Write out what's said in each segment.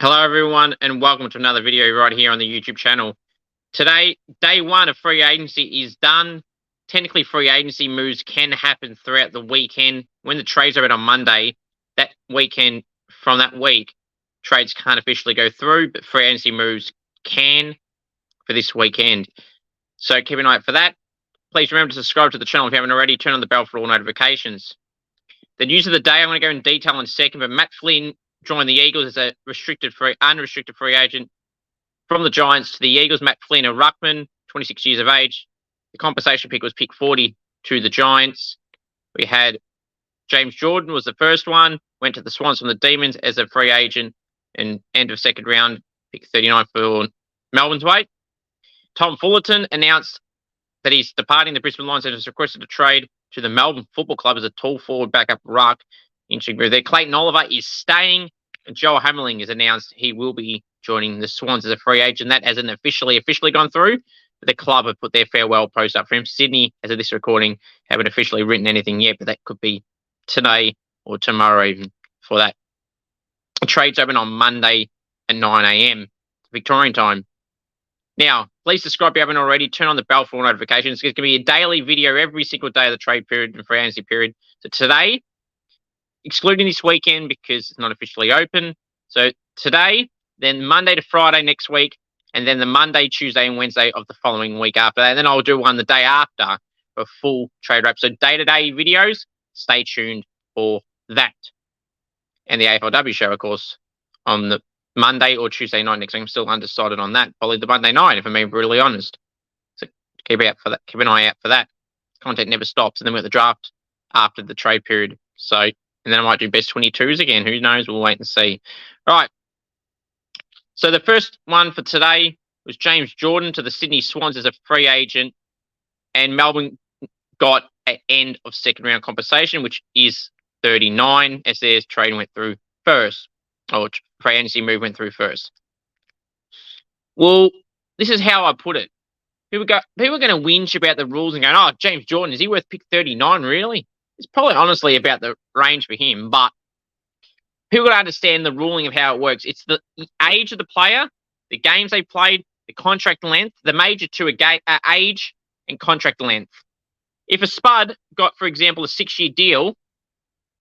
Hello everyone and welcome to another video right here on the YouTube channel. Today, day one of free agency is done. Technically, free agency moves can happen throughout the weekend. When the trades are out on Monday, that weekend from that week, trades can't officially go through, but free agency moves can for this weekend. So keep an eye out for that. Please remember to subscribe to the channel if you haven't already. Turn on the bell for all notifications. The news of the day, I'm going to go in detail in a second, but Matt Flynn joined the Eagles as a unrestricted free agent from the Giants to the Eagles. Matt Flynn, a ruckman, 26 years of age. The compensation pick was pick 40 to the Giants. We had James Jordon was the first one, went to the Swans from the Demons as a free agent, and end of second round, pick 39 for Melbourne's weight. Tom Fullerton announced that he's departing the Brisbane Lions and has requested a trade to the Melbourne Football Club as a tall forward backup ruck. Interesting move there. Clayton Oliver is staying, and Joel Hamling has announced he will be joining the Swans as a free agent. That hasn't officially gone through, but the club have put their farewell post up for him. Sydney, as of this recording, haven't officially written anything yet, but that could be today or tomorrow even for that. The trade's open on Monday at 9 a.m. Victorian time. Now, please subscribe if you haven't already. Turn on the bell for all notifications. There's going to be a daily video every single day of the trade period and free agency period. So today, excluding this weekend because it's not officially open. So today, then Monday to Friday next week, and then the Monday, Tuesday, and Wednesday of the following week after that. And then I'll do one the day after for full trade wrap. So day-to-day videos, stay tuned for that. And the AFLW show, of course, on the Monday or Tuesday night next week. I'm still undecided on that. Probably the Monday night, if I'm being brutally honest. So keep an eye out for that. Content never stops. And then we've got the draft after the trade period. So, and then I might do best 22s again. Who knows? We'll wait and see. All right. So the first one for today was James Jordon to the Sydney Swans as a free agent. And Melbourne got an end of second round compensation, which is 39, as their trade went through first. Or free agency move went through first. Well, this is how I put it. People are going to whinge about the rules and going, oh, James Jordon, is he worth pick 39, really? It's probably honestly about the range for him, but people got to understand the ruling of how it works. It's the age of the player, the games they played, the contract length. The major two are age and contract length. If a spud got, for example, a 6-year deal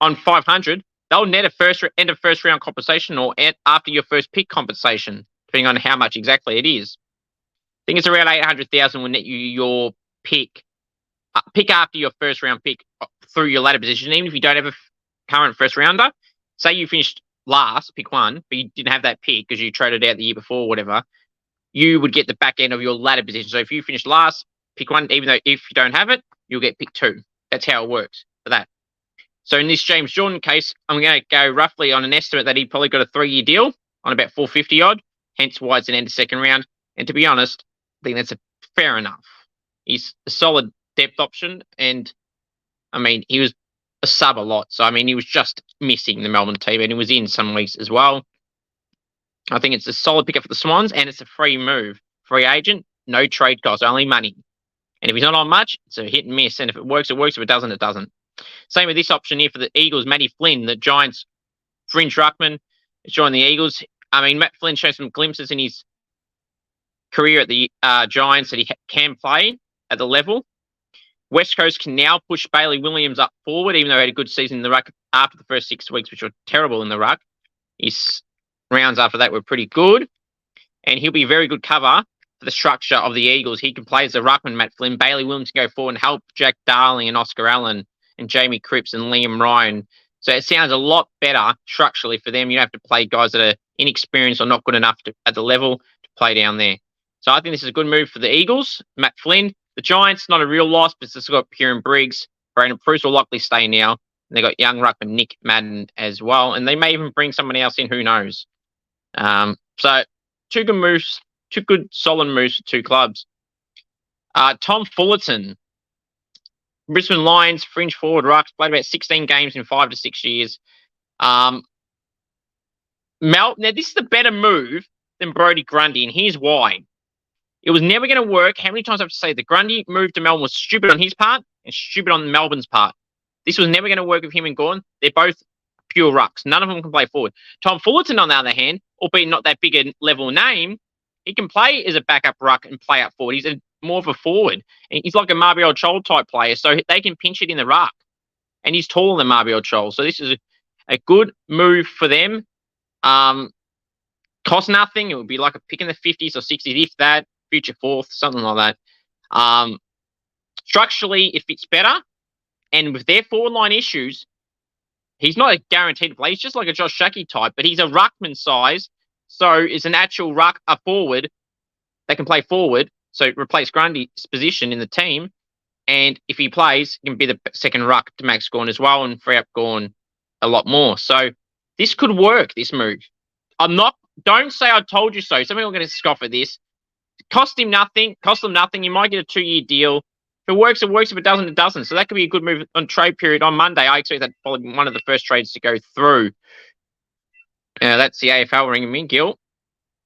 on 500, they'll net a end of first round compensation or after your first pick compensation, depending on how much exactly it is. I think it's around 800,000 will net you your pick after your first round pick through your ladder position. Even if you don't have a current first rounder, say you finished last, pick one, but you didn't have that pick because you traded out the year before or whatever, you would get the back end of your ladder position. So if you finish last, pick one, even though if you don't have it, you'll get pick two. That's how it works for that. So in this James Jordon case, I'm going to go roughly on an estimate that he probably got a 3-year deal on about 450 odd, hence why it's an end of second round. And to be honest, I think that's fair enough. He's a solid depth option, and I mean, he was a sub a lot. So, I mean, he was just missing the Melbourne team, and he was in some weeks as well. I think it's a solid pickup for the Swans, and it's a free move. Free agent, no trade cost, only money. And if he's not on much, it's a hit and miss. And if it works, it works. If it doesn't, it doesn't. Same with this option here for the Eagles. Matty Flynn, the Giants' fringe ruckman, has joined the Eagles. I mean, Matt Flynn showed some glimpses in his career at the Giants that he can play at the level. West Coast can now push Bailey Williams up forward, even though he had a good season in the ruck after the first 6 weeks, which were terrible in the ruck. His rounds after that were pretty good. And he'll be a very good cover for the structure of the Eagles. He can play as a ruckman, Matt Flynn. Bailey Williams can go forward and help Jack Darling and Oscar Allen and Jamie Cripps and Liam Ryan. So it sounds a lot better structurally for them. You don't have to play guys that are inexperienced or not good enough at the level to play down there. So I think this is a good move for the Eagles. Matt Flynn. The Giants, not a real loss, but it's got Kieran Briggs. Brandon Bruce will likely stay now. And they got young ruckman Nick Madden as well. And they may even bring someone else in, who knows. So two good moves, two good solid moves for two clubs. Tom Fullerton. Brisbane Lions, fringe forward rucks, played about 16 games in 5 to 6 years. Now, this is a better move than Brodie Grundy, and here's why. It was never going to work. How many times I have to say the Grundy move to Melbourne was stupid on his part and stupid on Melbourne's part. This was never going to work with him and Gordon. They're both pure rucks. None of them can play forward. Tom Fullerton, on the other hand, albeit not that big a level name, he can play as a backup ruck and play up forward. He's more of a forward. He's like a Marbiol Chol type player, so they can pinch it in the ruck. And he's taller than Marbiol Chol. So this is a good move for them. Cost nothing. It would be like a pick in the 50s or 60s, if that, future fourth, something like that. Structurally, it fits better. And with their forward line issues, he's not a guaranteed to play. He's just like a Josh Shackey type, but he's a ruckman size. So it's an actual ruck, a forward that can play forward. So replace Grundy's position in the team. And if he plays, he can be the second ruck to Max Gawn as well and free up Gawn a lot more. So this could work, this move. Don't say I told you so. Some people are going to scoff at this. Cost them nothing. You might get a 2-year deal. If it works, it works. If it doesn't, it doesn't. So that could be a good move on trade period on Monday. I expect that probably one of the first trades to go through. That's the AFL ringing me, Gil,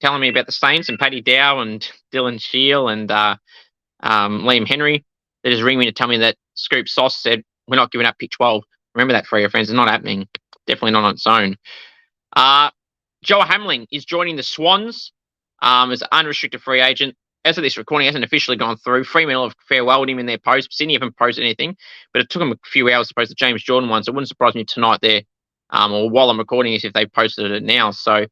telling me about the Saints and Paddy Dow and Dylan Shield and Liam Henry. They just ring me to tell me that Scoop Sauce said, we're not giving up pick 12. Remember that, for your friends. It's not happening. Definitely not on its own. Joel Hamling is joining the Swans as an unrestricted free agent. As of this recording, hasn't officially gone through. Fremantle have farewelled him in their post. Sydney haven't posted anything, but it took them a few hours to post the James Jordon one, so it wouldn't surprise me tonight there, or while I'm recording this, if they posted it now. So,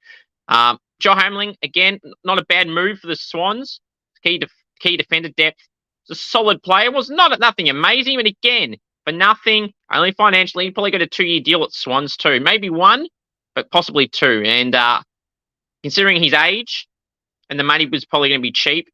Joel Hamling, again, not a bad move for the Swans. Key defender depth. It's a solid player. Was nothing amazing, but again, for nothing, only financially, probably got a 2-year deal at Swans too. Maybe one, but possibly 2. And considering his age and the money was probably going to be cheap,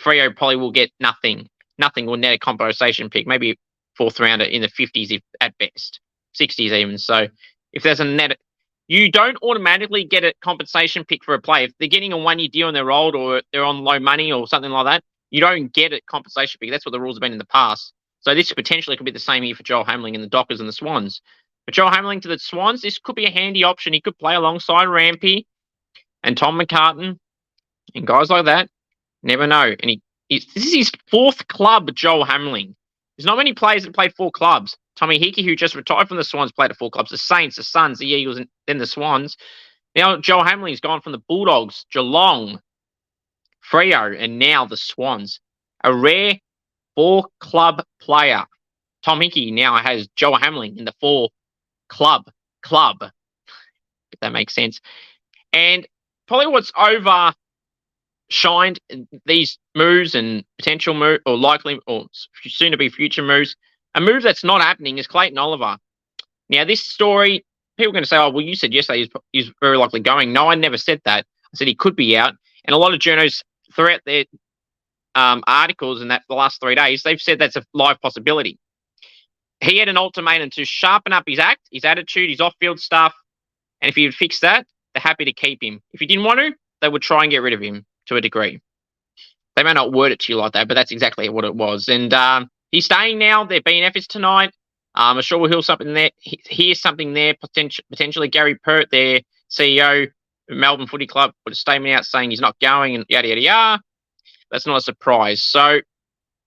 Freo probably will get nothing. Nothing will net a compensation pick, maybe a 4th rounder in the 50s if at best, 60s even. So if there's a net, you don't automatically get a compensation pick for a player. If they're getting a 1-year deal and they're old or they're on low money or something like that, you don't get a compensation pick. That's what the rules have been in the past. So this potentially could be the same year for Joel Hamling and the Dockers and the Swans. But Joel Hamling to the Swans, this could be a handy option. He could play alongside Rampy and Tom McCartan and guys like that. Never know. And this is his 4th club, Joel Hamling. There's not many players that played 4 clubs. Tommy Hickey, who just retired from the Swans, played at 4 clubs. The Saints, the Suns, the Eagles, and then the Swans. Now Joel Hamling's gone from the Bulldogs, Geelong, Freo, and now the Swans. A rare 4-club player. Tom Hickey now has Joel Hamling in the 4-club. If that makes sense. And probably what's overshined these moves and potential move or likely or soon to be future moves, a move that's not happening is Clayton Oliver. Now this story, people are going to say, oh, well, you said yesterday he's very likely going. No, I never said that. I said he could be out. And a lot of journos throughout their articles in the last 3 days, they've said that's a live possibility. He had an ultimatum to sharpen up his act, his attitude, his off-field stuff. And if he would fix that, they're happy to keep him. If he didn't want to, they would try and get rid of him to a degree. They may not word it to you like that, but that's exactly what it was. And he's staying now. There have been efforts tonight. I'm sure we'll hear something there. Potentially Gary Pert, their CEO of Melbourne Footy Club, put a statement out saying he's not going and yada, yada, yada. That's not a surprise. So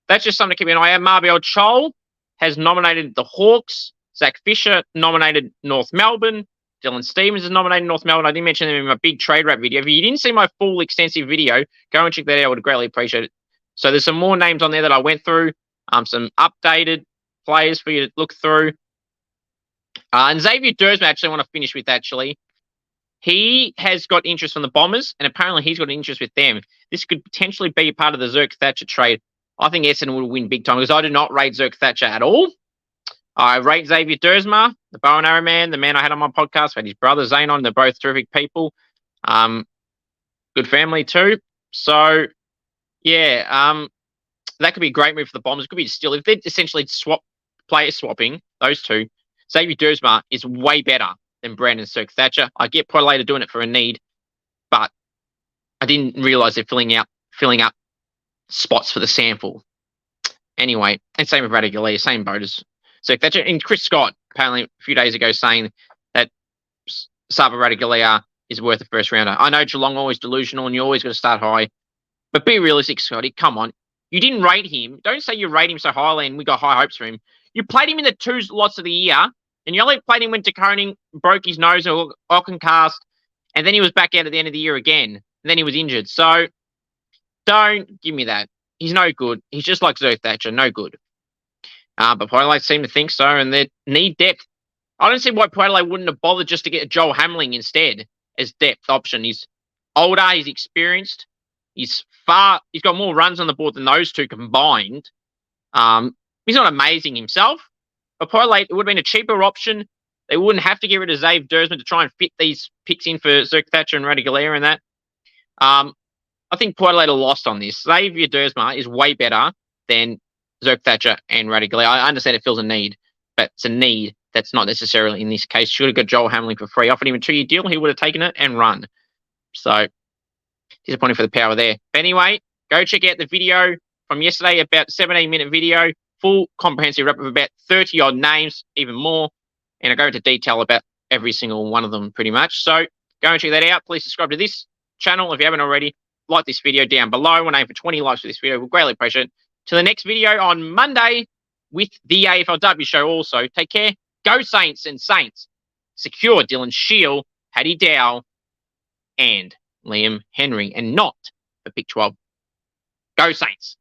that's just something to keep an eye out. Marbiol Chol has nominated the Hawks. Zach Fisher nominated North Melbourne. Dylan Stevens is nominated North Melbourne. I didn't mention them in my big trade wrap video. If you didn't see my full extensive video, go and check that out. I would greatly appreciate it. So there's some more names on there that I went through. Some updated players for you to look through. And Xavier Dursman, actually, I want to finish with, actually. He has got interest from the Bombers, and apparently he's got an interest with them. This could potentially be a part of the Zerk Thatcher trade. I think Essendon will win big time because I do not rate Zerk Thatcher at all. I rate Xavier Dursma, the bow and arrow man, the man I had on my podcast. I had his brother Zane on. They're both terrific people. Good family too. So, yeah, that could be a great move for the Bombers. It could be still if they're essentially player swapping those two. Xavier Dursma is way better than Brandon Zerk Thatcher. I get Potter doing it for a need, but I didn't realise they're filling up spots for the sample. Anyway, and same with Radigalia, same boat as Zerk Thatcher. And Chris Scott, apparently a few days ago, saying that Sava Radigalia is worth a first rounder. I know Geelong always delusional and you always got to start high, but be realistic, Scotty. Come on. You didn't rate him. Don't say you rate him so highly and we got high hopes for him. You played him in the 2 lots of the year And you only played him when DeConing broke his nose or Auchencast, and then he was back out at the end of the year again. And then he was injured. So don't give me that. He's no good. He's just like Zerk Thatcher, no good. But Port Adelaide seem to think so, and they need depth. I don't see why Port Adelaide wouldn't have bothered just to get Joel Hamling instead as depth option. He's older, he's experienced, he's got more runs on the board than those two combined. He's not amazing himself, but Port Adelaide, it would have been a cheaper option. They wouldn't have to get rid of Xavier Dersma to try and fit these picks in for Zerk Thatcher and Radigalera and that. I think Port Adelaide are lost on this. Xavier Dersma is way better than Zerk Thatcher and Radigalera. I understand it feels a need, but it's a need that's not necessarily in this case. Should have got Joel Hamling for free. Offered him a 2-year deal, he would have taken it and run. So, disappointing for the power there. But anyway, go check out the video from yesterday, about 17-minute video, full comprehensive wrap of about 30-odd names, even more. And I go into detail about every single one of them pretty much. So, go and check that out. Please subscribe to this channel if you haven't already. Like this video down below. We're aiming for 20 likes for this video. We'll greatly appreciate it. To the next video on Monday with the AFLW show also. Take care. Go Saints and Saints. Secure Dylan Shield, Paddy Dow, and Liam Henry. And not for pick 12. Go Saints.